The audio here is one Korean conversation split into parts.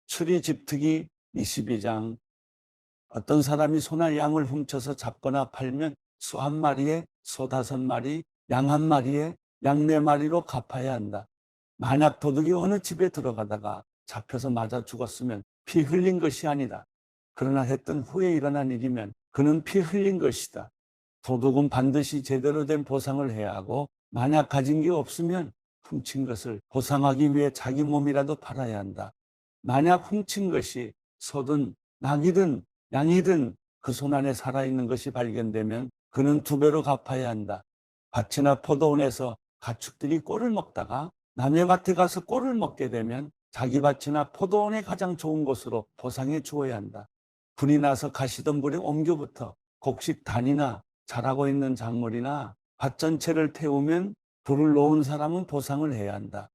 출애굽기 22장. 어떤 사람이 소나 양을 훔쳐서 잡거나 팔면 소 한 마리에 소 5마리, 양 한 마리에 양 4마리로 갚아야 한다. 만약 도둑이 어느 집에 들어가다가 잡혀서 맞아 죽었으면 피 흘린 것이 아니다. 그러나 했던 후에 일어난 일이면 그는 피 흘린 것이다. 도둑은 반드시 제대로 된 보상을 해야 하고, 만약 가진 게 없으면 훔친 것을 보상하기 위해 자기 몸이라도 팔아야 한다. 만약 훔친 것이 소든 낙이든 양이든 그 손 안에 살아있는 것이 발견되면 그는 2배로 갚아야 한다. 밭이나 포도원에서 가축들이 꼴을 먹다가 남의 밭에 가서 꼴을 먹게 되면 자기 밭이나 포도원의 가장 좋은 곳으로 보상해 주어야 한다. 불이 나서 가시던 불에 옮겨부터 곡식 단이나 자라고 있는 작물이나 밭 전체를 태우면 불을 놓은 사람은 보상을 해야 한다.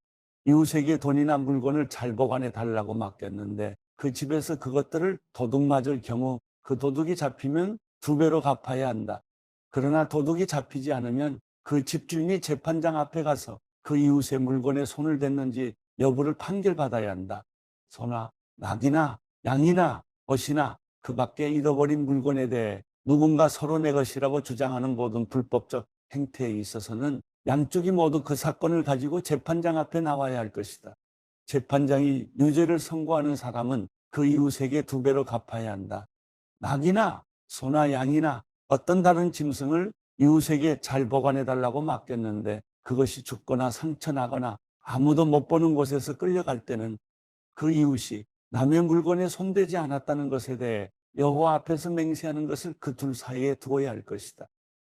이웃에게 돈이나 물건을 잘 보관해 달라고 맡겼는데 그 집에서 그것들을 도둑 맞을 경우 그 도둑이 잡히면 2배로 갚아야 한다. 그러나 도둑이 잡히지 않으면 그 집주인이 재판장 앞에 가서 그 이웃의 물건에 손을 댔는지 여부를 판결받아야 한다. 소나 낙이나 양이나 옷이나 그 밖에 잃어버린 물건에 대해 누군가 서로 내 것이라고 주장하는 모든 불법적 행태에 있어서는 양쪽이 모두 그 사건을 가지고 재판장 앞에 나와야 할 것이다. 재판장이 유죄를 선고하는 사람은 그 이웃에게 2배로 갚아야 한다. 낙이나 소나 양이나 어떤 다른 짐승을 이웃에게 잘 보관해 달라고 맡겼는데 그것이 죽거나 상처나거나 아무도 못 보는 곳에서 끌려갈 때는 그 이웃이 남의 물건에 손대지 않았다는 것에 대해 여호와 앞에서 맹세하는 것을 그 둘 사이에 두어야 할 것이다.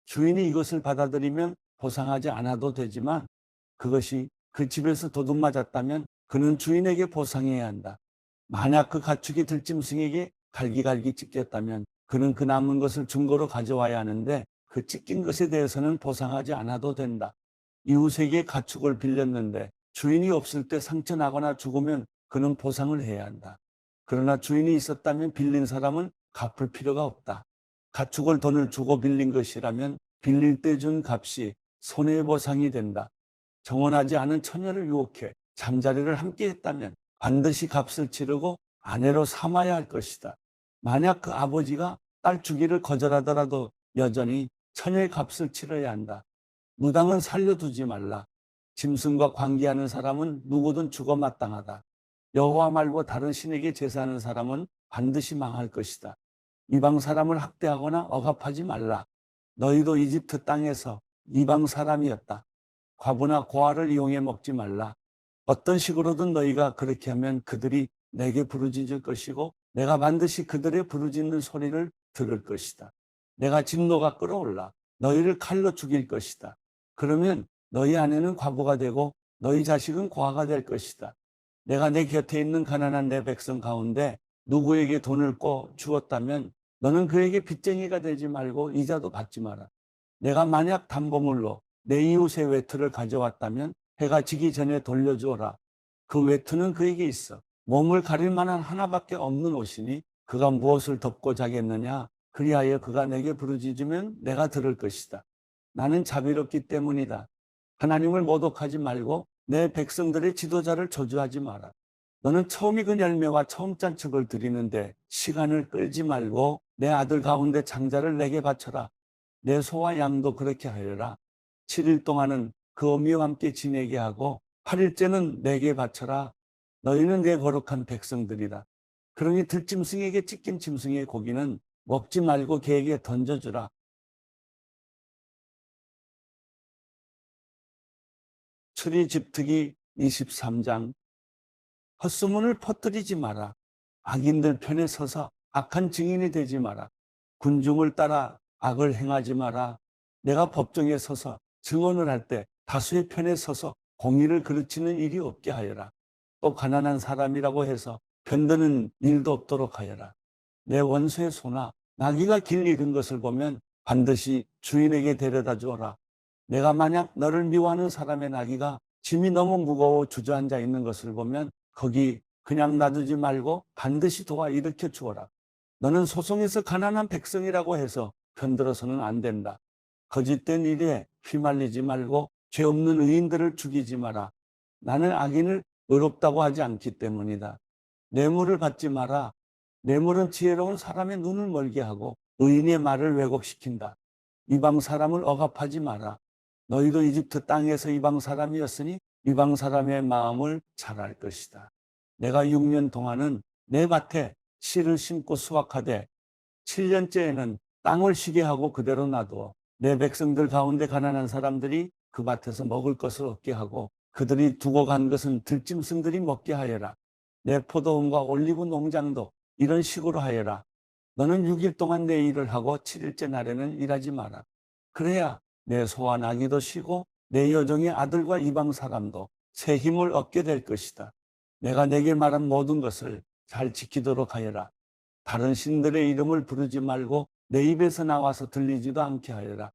주인이 이것을 받아들이면 보상하지 않아도 되지만, 그것이 그 집에서 도둑 맞았다면 그는 주인에게 보상해야 한다. 만약 그 가축이 들짐승에게 갈기갈기 찢겼다면 그는 그 남은 것을 증거로 가져와야 하는데 그 찢긴 것에 대해서는 보상하지 않아도 된다. 이웃에게 가축을 빌렸는데 주인이 없을 때 상처 나거나 죽으면 그는 보상을 해야 한다. 그러나 주인이 있었다면 빌린 사람은 갚을 필요가 없다. 가축을 돈을 주고 빌린 것이라면 빌릴 때 준 값이 손해보상이 된다. 정혼하지 않은 처녀를 유혹해 잠자리를 함께 했다면 반드시 값을 치르고 아내로 삼아야 할 것이다. 만약 그 아버지가 딸 주기를 거절하더라도 여전히 처녀의 값을 치러야 한다. 무당은 살려두지 말라. 짐승과 관계하는 사람은 누구든 죽어 마땅하다. 여호와 말고 다른 신에게 제사하는 사람은 반드시 망할 것이다. 이방 사람을 학대하거나 억압하지 말라. 너희도 이집트 땅에서 이방 사람이었다. 과부나 고아를 이용해 먹지 말라. 어떤 식으로든 너희가 그렇게 하면 그들이 내게 부르짖을 것이고 내가 반드시 그들의 부르짖는 소리를 들을 것이다. 내가 진노가 끓어올라 너희를 칼로 죽일 것이다. 그러면 너희 아내는 과부가 되고 너희 자식은 고아가 될 것이다. 내가 내 곁에 있는 가난한 내 백성 가운데 누구에게 돈을 꿔 주었다면 너는 그에게 빚쟁이가 되지 말고 이자도 받지 마라. 내가 만약 담보물로 내 이웃의 외투를 가져왔다면 해가 지기 전에 돌려주어라. 그 외투는 그에게 있어 몸을 가릴 만한 하나밖에 없는 옷이니 그가 무엇을 덮고 자겠느냐. 그리하여 그가 내게 부르짖으면 내가 들을 것이다. 나는 자비롭기 때문이다. 하나님을 모독하지 말고 내 백성들의 지도자를 저주하지 마라. 너는 처음 익은 열매와 처음 짠 척을 드리는데 시간을 끌지 말고 내 아들 가운데 장자를 내게 바쳐라. 내 소와 양도 그렇게 하여라. 7일 동안은 그 어미와 함께 지내게 하고 8일째는 내게 바쳐라. 너희는 내 거룩한 백성들이다. 그러니 들짐승에게 찢긴 짐승의 고기는 먹지 말고 개에게 던져주라. 출애굽기 23장. 헛소문을 퍼뜨리지 마라. 악인들 편에 서서 악한 증인이 되지 마라. 군중을 따라 악을 행하지 마라. 내가 법정에 서서 증언을 할 때 다수의 편에 서서 공의를 그르치는 일이 없게 하여라. 또 가난한 사람이라고 해서 편드는 일도 없도록 하여라. 내 원수의 소나 나귀가 길 잃은 것을 보면 반드시 주인에게 데려다 주어라. 내가 만약 너를 미워하는 사람의 나귀가 짐이 너무 무거워 주저앉아 있는 것을 보면 거기 그냥 놔두지 말고 반드시 도와 일으켜 주어라. 너는 소송에서 가난한 백성이라고 해서 편들어서는 안 된다. 거짓된 일에 휘말리지 말고 죄 없는 의인들을 죽이지 마라. 나는 악인을 의롭다고 하지 않기 때문이다. 뇌물을 받지 마라. 뇌물은 지혜로운 사람의 눈을 멀게 하고 의인의 말을 왜곡시킨다. 이방 사람을 억압하지 마라. 너희도 이집트 땅에서 이방 사람이었으니 이방 사람의 마음을 잘 알 것이다. 내가 6년 동안은 내 밭에 씨를 심고 수확하되 7년째에는 땅을 쉬게 하고 그대로 놔두어 내 백성들 가운데 가난한 사람들이 그 밭에서 먹을 것을 얻게 하고 그들이 두고 간 것은 들짐승들이 먹게 하여라. 내 포도원과 올리브 농장도 이런 식으로 하여라. 너는 6일 동안 내 일을 하고 7일째 날에는 일하지 마라. 그래야 내 소와 나귀도 쉬고 내 여종의 아들과 이방 사람도 새 힘을 얻게 될 것이다. 내가 내게 말한 모든 것을 잘 지키도록 하여라. 다른 신들의 이름을 부르지 말고 내 입에서 나와서 들리지도 않게 하여라.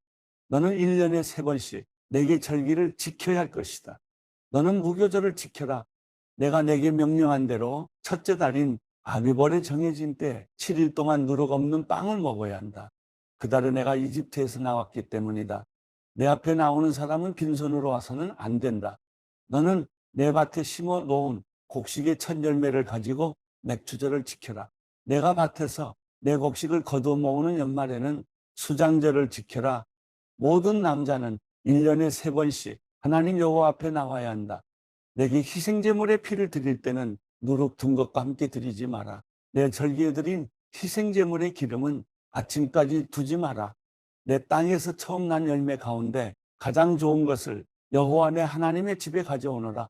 너는 1년에 3번씩 내게 절기를 지켜야 할 것이다. 너는 무교절을 지켜라. 내가 내게 명령한 대로 첫째 달인 아비벌에 정해진 때 7일 동안 누룩 없는 빵을 먹어야 한다. 그 달에 내가 이집트에서 나왔기 때문이다. 내 앞에 나오는 사람은 빈손으로 와서는 안 된다. 너는 내 밭에 심어 놓은 곡식의 첫 열매를 가지고 맥주절을 지켜라. 내가 밭에서 내 곡식을 거두어 모으는 연말에는 수장절을 지켜라. 모든 남자는 1년에 3번씩 하나님 여호와 앞에 나와야 한다. 내게 희생제물의 피를 드릴 때는 누룩 든 것과 함께 드리지 마라. 내 절기에 드린 희생제물의 기름은 아침까지 두지 마라. 내 땅에서 처음 난 열매 가운데 가장 좋은 것을 여호와 내 하나님의 집에 가져오너라.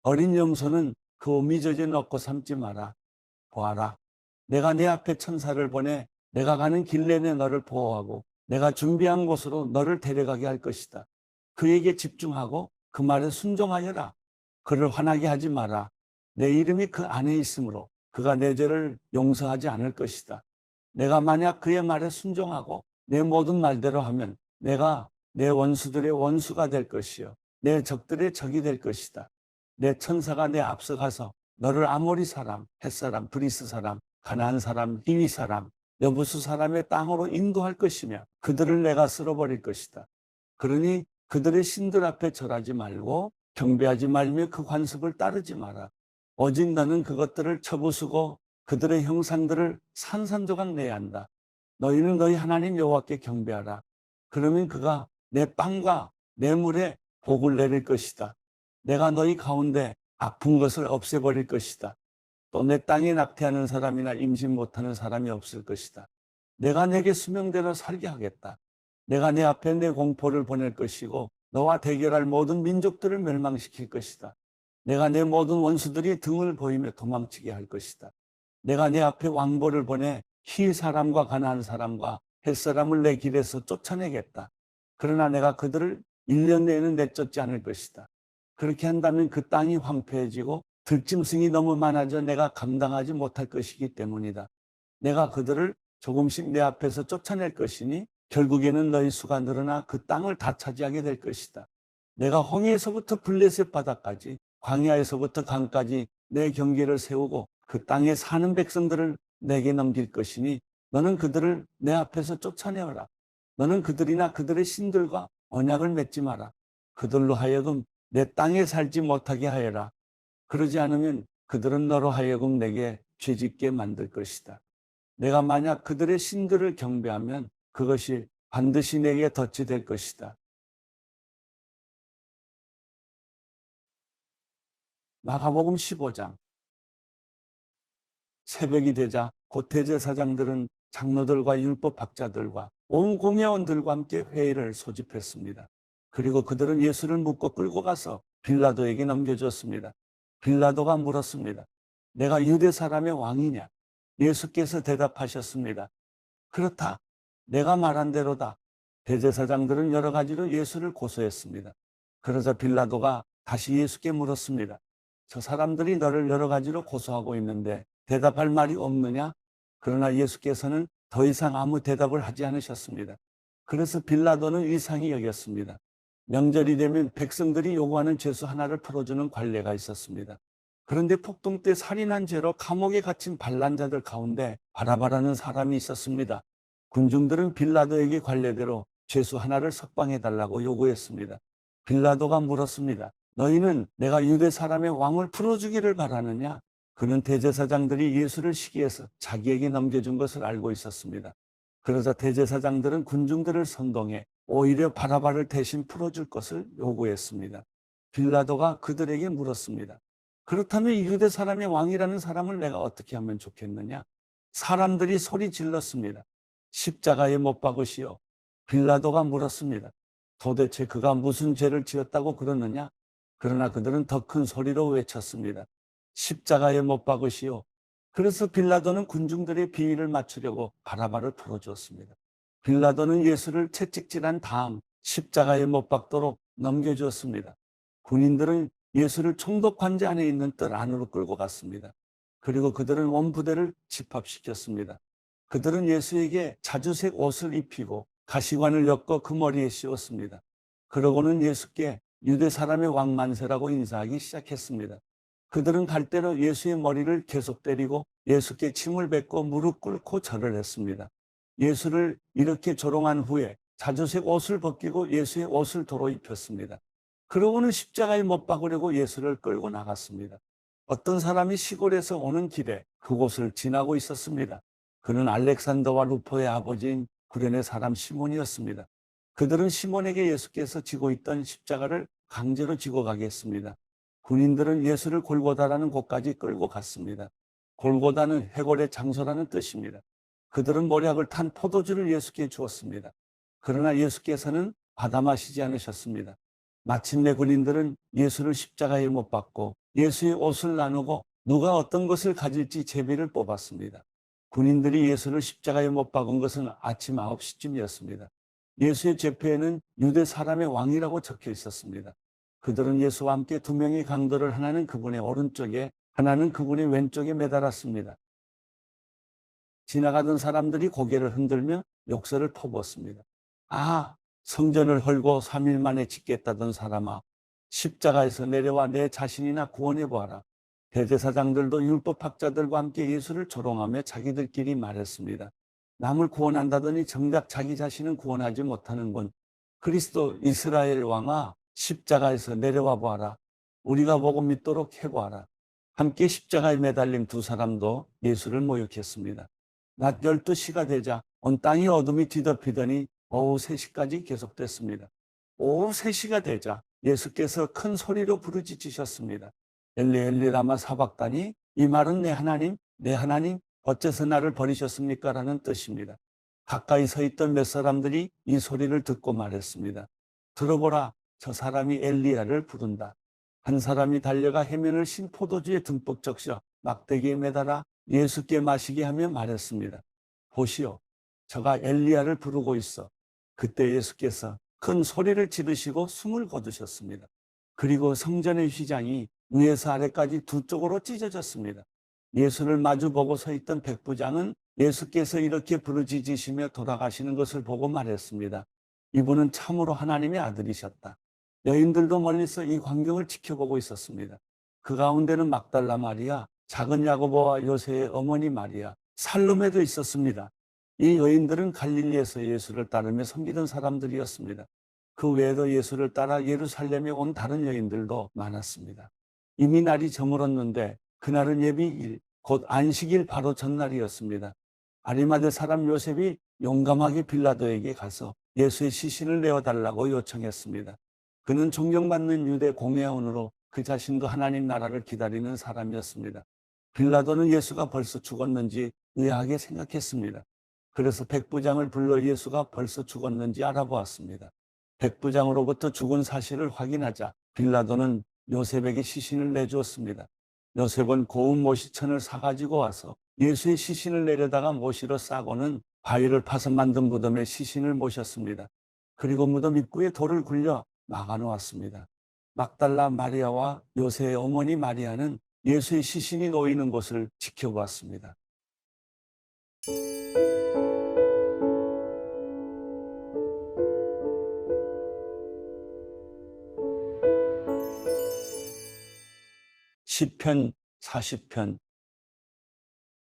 어린 염소는 그 오미젖에 넣고 삶지 마라. 보아라. 내가 내 앞에 천사를 보내 내가 가는 길 내내 너를 보호하고 내가 준비한 곳으로 너를 데려가게 할 것이다. 그에게 집중하고 그 말에 순종하여라. 그를 화나게 하지 마라. 내 이름이 그 안에 있으므로 그가 내 죄를 용서하지 않을 것이다. 내가 만약 그의 말에 순종하고 내 모든 말대로 하면 내가 내 원수들의 원수가 될 것이요 내 적들의 적이 될 것이다. 내 천사가 내 앞서가서 너를 아모리 사람, 헷 사람, 브리스 사람, 가나안 사람, 히위 사람, 여부수 사람의 땅으로 인도할 것이며 그들을 내가 쓸어버릴 것이다. 그러니 그들의 신들 앞에 절하지 말고 경배하지 말며 그 관습을 따르지 마라. 오직 너는 그것들을 쳐부수고 그들의 형상들을 산산조각 내야 한다. 너희는 너희 하나님 여호와께 경배하라. 그러면 그가 내 빵과 내 물에 복을 내릴 것이다. 내가 너희 가운데 아픈 것을 없애버릴 것이다. 또 내 땅에 낙태하는 사람이나 임신 못하는 사람이 없을 것이다. 내가 내게 수명대로 살게 하겠다. 내가 내 앞에 내 공포를 보낼 것이고 너와 대결할 모든 민족들을 멸망시킬 것이다. 내가 내 모든 원수들이 등을 보이며 도망치게 할 것이다. 내가 내 앞에 왕보를 보내 히 사람과 가나안 사람과 헷 사람을 내 길에서 쫓아내겠다. 그러나 내가 그들을 1년 내에는 내쫓지 않을 것이다. 그렇게 한다면 그 땅이 황폐해지고 들짐승이 너무 많아져 내가 감당하지 못할 것이기 때문이다. 내가 그들을 조금씩 내 앞에서 쫓아낼 것이니 결국에는 너희 수가 늘어나 그 땅을 다 차지하게 될 것이다. 내가 홍해에서부터 블레셋 바다까지 광야에서부터 강까지 내 경계를 세우고 그 땅에 사는 백성들을 내게 넘길 것이니 너는 그들을 내 앞에서 쫓아내어라. 너는 그들이나 그들의 신들과 언약을 맺지 마라. 그들로 하여금 내 땅에 살지 못하게 하여라. 그러지 않으면 그들은 너로 하여금 내게 죄짓게 만들 것이다. 내가 만약 그들의 신들을 경배하면 그것이 반드시 내게 덫이 될 것이다. 마가복음 15장. 새벽이 되자 곧 대제사장들은 장로들과 율법 학자들과 온 공회원들과 함께 회의를 소집했습니다. 그리고 그들은 예수를 묶고 끌고 가서 빌라도에게 넘겨줬습니다. 빌라도가 물었습니다. 내가 유대 사람의 왕이냐? 예수께서 대답하셨습니다. 그렇다. 내가 말한 대로다. 대제사장들은 여러 가지로 예수를 고소했습니다. 그러자 빌라도가 다시 예수께 물었습니다. 저 사람들이 너를 여러 가지로 고소하고 있는데 대답할 말이 없느냐? 그러나 예수께서는 더 이상 아무 대답을 하지 않으셨습니다. 그래서 빌라도는 이상히 여겼습니다. 명절이 되면 백성들이 요구하는 죄수 하나를 풀어주는 관례가 있었습니다. 그런데 폭동 때 살인한 죄로 감옥에 갇힌 반란자들 가운데 바라바라는 사람이 있었습니다. 군중들은 빌라도에게 관례대로 죄수 하나를 석방해달라고 요구했습니다. 빌라도가 물었습니다. 너희는 내가 유대 사람의 왕을 풀어주기를 바라느냐? 그는 대제사장들이 예수를 시기해서 자기에게 넘겨준 것을 알고 있었습니다. 그러자 대제사장들은 군중들을 선동해 오히려 바라바를 대신 풀어줄 것을 요구했습니다. 빌라도가 그들에게 물었습니다. 그렇다면 유대 사람의 왕이라는 사람을 내가 어떻게 하면 좋겠느냐? 사람들이 소리 질렀습니다. 십자가에 못 박으시오. 빌라도가 물었습니다. 도대체 그가 무슨 죄를 지었다고 그러느냐? 그러나 그들은 더 큰 소리로 외쳤습니다. 십자가에 못 박으시오. 그래서 빌라도는 군중들의 비위를 맞추려고 바라바를 풀어주었습니다. 빌라도는 예수를 채찍질한 다음 십자가에 못 박도록 넘겨주었습니다. 군인들은 예수를 총독 관제 안에 있는 뜰 안으로 끌고 갔습니다. 그리고 그들은 온 부대를 집합시켰습니다. 그들은 예수에게 자주색 옷을 입히고 가시관을 엮어 그 머리에 씌웠습니다. 그러고는 예수께 유대 사람의 왕 만세라고 인사하기 시작했습니다. 그들은 갈대로 예수의 머리를 계속 때리고 예수께 침을 뱉고 무릎 꿇고 절을 했습니다. 예수를 이렇게 조롱한 후에 자주색 옷을 벗기고 예수의 옷을 도로 입혔습니다. 그러고는 십자가에 못 박으려고 예수를 끌고 나갔습니다. 어떤 사람이 시골에서 오는 길에 그곳을 지나고 있었습니다. 그는 알렉산더와 루포의 아버지인 구레네 사람 시몬이었습니다. 그들은 시몬에게 예수께서 지고 있던 십자가를 강제로 지고 가게 했습니다. 군인들은 예수를 골고다라는 곳까지 끌고 갔습니다. 골고다는 해골의 장소라는 뜻입니다. 그들은 모략을 탄 포도주를 예수께 주었습니다. 그러나 예수께서는 받아 마시지 않으셨습니다. 마침내 군인들은 예수를 십자가에 못 박고 예수의 옷을 나누고 누가 어떤 것을 가질지 제비를 뽑았습니다. 군인들이 예수를 십자가에 못 박은 것은 아침 9시쯤이었습니다. 예수의 제표에는 유대 사람의 왕이라고 적혀 있었습니다. 그들은 예수와 함께 두 명의 강도를 하나는 그분의 오른쪽에 하나는 그분의 왼쪽에 매달았습니다. 지나가던 사람들이 고개를 흔들며 욕설을 퍼부었습니다. 아, 성전을 헐고 3일 만에 짓겠다던 사람아, 십자가에서 내려와 내 자신이나 구원해 보아라. 대제사장들도 율법학자들과 함께 예수를 조롱하며 자기들끼리 말했습니다. 남을 구원한다더니 정작 자기 자신은 구원하지 못하는군. 그리스도 이스라엘 왕아, 십자가에서 내려와 보아라. 우리가 보고 믿도록 해보아라. 함께 십자가에 매달린 두 사람도 예수를 모욕했습니다. 낮 12시가 되자 온 땅이 어둠이 뒤덮이더니 오후 3시까지 계속됐습니다. 오후 3시가 되자 예수께서 큰 소리로 부르짖으셨습니다. 엘리 엘리 라마 사박다니, 이 말은 내 하나님 어째서 나를 버리셨습니까? 라는 뜻입니다. 가까이 서 있던 몇 사람들이 이 소리를 듣고 말했습니다. 들어보라, 저 사람이 엘리야를 부른다. 한 사람이 달려가 해면을 신 포도주에 듬뿍 적셔 막대기에 매달아 예수께 마시게 하며 말했습니다. 보시오, 저가 엘리야를 부르고 있어. 그때 예수께서 큰 소리를 지르시고 숨을 거두셨습니다. 그리고 성전의 휘장이 위에서 아래까지 두 쪽으로 찢어졌습니다. 예수를 마주보고 서 있던 백부장은 예수께서 이렇게 부르짖으시며 돌아가시는 것을 보고 말했습니다. 이분은 참으로 하나님의 아들이셨다. 여인들도 멀리서 이 광경을 지켜보고 있었습니다. 그 가운데는 막달라 마리아, 작은 야고보와 요새의 어머니 마리아, 살로메도 있었습니다. 이 여인들은 갈릴리에서 예수를 따르며 섬기던 사람들이었습니다. 그 외에도 예수를 따라 예루살렘에 온 다른 여인들도 많았습니다. 이미 날이 저물었는데 그날은 예비일, 곧 안식일 바로 전날이었습니다. 아리마대 사람 요셉이 용감하게 빌라도에게 가서 예수의 시신을 내어달라고 요청했습니다. 그는 존경받는 유대 공회원으로 그 자신도 하나님 나라를 기다리는 사람이었습니다. 빌라도는 예수가 벌써 죽었는지 의아하게 생각했습니다. 그래서 백부장을 불러 예수가 벌써 죽었는지 알아보았습니다. 백부장으로부터 죽은 사실을 확인하자 빌라도는 요셉에게 시신을 내주었습니다. 요셉은 고운 모시천을 사가지고 와서 예수의 시신을 내려다가 모시로 싸고는 바위를 파서 만든 무덤에 시신을 모셨습니다. 그리고 무덤 입구에 돌을 굴려 막아놓았습니다. 막달라 마리아와 요새의 어머니 마리아는 예수의 시신이 놓이는 곳을 지켜보았습니다. 시편 40편.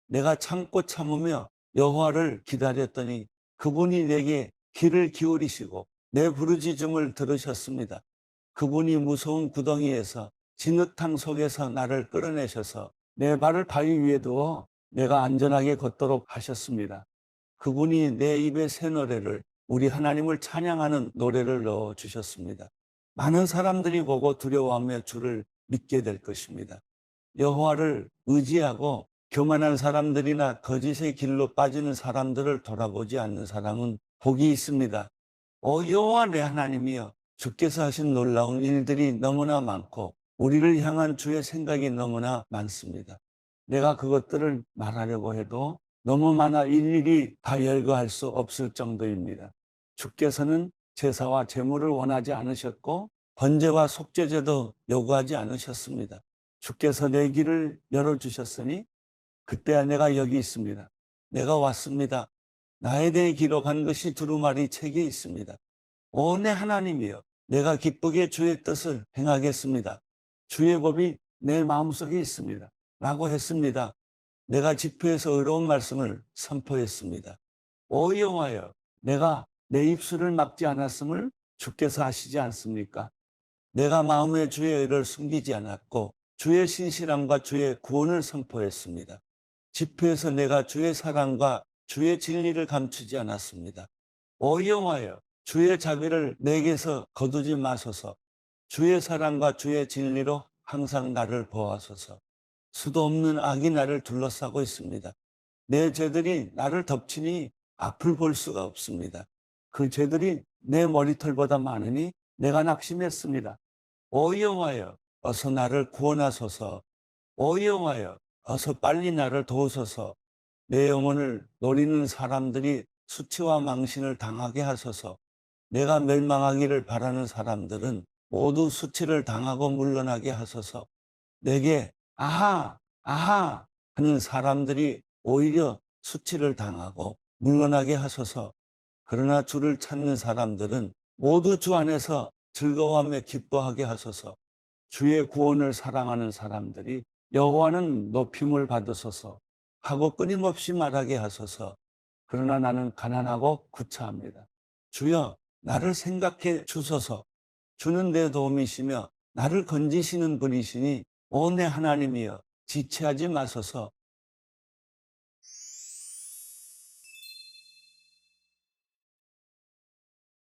내가 참고 참으며 여호와를 기다렸더니 그분이 내게 귀를 기울이시고 내 부르짖음을 들으셨습니다. 그분이 무서운 구덩이에서 진흙탕 속에서 나를 끌어내셔서 내 발을 바위 위에 두어 내가 안전하게 걷도록 하셨습니다. 그분이 내 입에 새 노래를, 우리 하나님을 찬양하는 노래를 넣어 주셨습니다. 많은 사람들이 보고 두려워하며 주를 믿게 될 것입니다. 여호와를 의지하고 교만한 사람들이나 거짓의 길로 빠지는 사람들을 돌아보지 않는 사람은 복이 있습니다. 여호와 내 하나님이여, 주께서 하신 놀라운 일들이 너무나 많고 우리를 향한 주의 생각이 너무나 많습니다. 내가 그것들을 말하려고 해도 너무 많아 일일이 다 열거할 수 없을 정도입니다. 주께서는 제사와 제물을 원하지 않으셨고 번제와 속죄제도 요구하지 않으셨습니다. 주께서 내 길을 열어주셨으니 그때야 내가 여기 있습니다. 내가 왔습니다. 나에 대해 기록한 것이 두루마리 책에 있습니다. 내 하나님이여, 내가 기쁘게 주의 뜻을 행하겠습니다. 주의 법이 내 마음속에 있습니다. 라고 했습니다. 내가 집회에서 의로운 말씀을 선포했습니다. 여호와여, 내가 내 입술을 막지 않았음을 주께서 아시지 않습니까? 내가 마음에 주의 의를 숨기지 않았고 주의 신실함과 주의 구원을 선포했습니다. 집회에서 내가 주의 사랑과 주의 진리를 감추지 않았습니다. 여호와여, 주의 자비를 내게서 거두지 마소서. 주의 사랑과 주의 진리로 항상 나를 보호하소서. 수도 없는 악이 나를 둘러싸고 있습니다. 내 죄들이 나를 덮치니 앞을 볼 수가 없습니다. 그 죄들이 내 머리털보다 많으니 내가 낙심했습니다. 여호와여, 어서 나를 구원하소서. 여호와여, 어서 빨리 나를 도우소서. 내 영혼을 노리는 사람들이 수치와 망신을 당하게 하소서. 내가 멸망하기를 바라는 사람들은 모두 수치를 당하고 물러나게 하소서. 내게 아하, 아하 하는 사람들이 오히려 수치를 당하고 물러나게 하소서. 그러나 주를 찾는 사람들은 모두 주 안에서 즐거워하며 기뻐하게 하소서. 주의 구원을 사랑하는 사람들이 여호와는 높임을 받으소서 하고 끊임없이 말하게 하소서. 그러나 나는 가난하고 구차합니다. 주여, 나를 생각해 주소서. 주는 내 도움이시며 나를 건지시는 분이시니 내 하나님이여, 지체하지 마소서.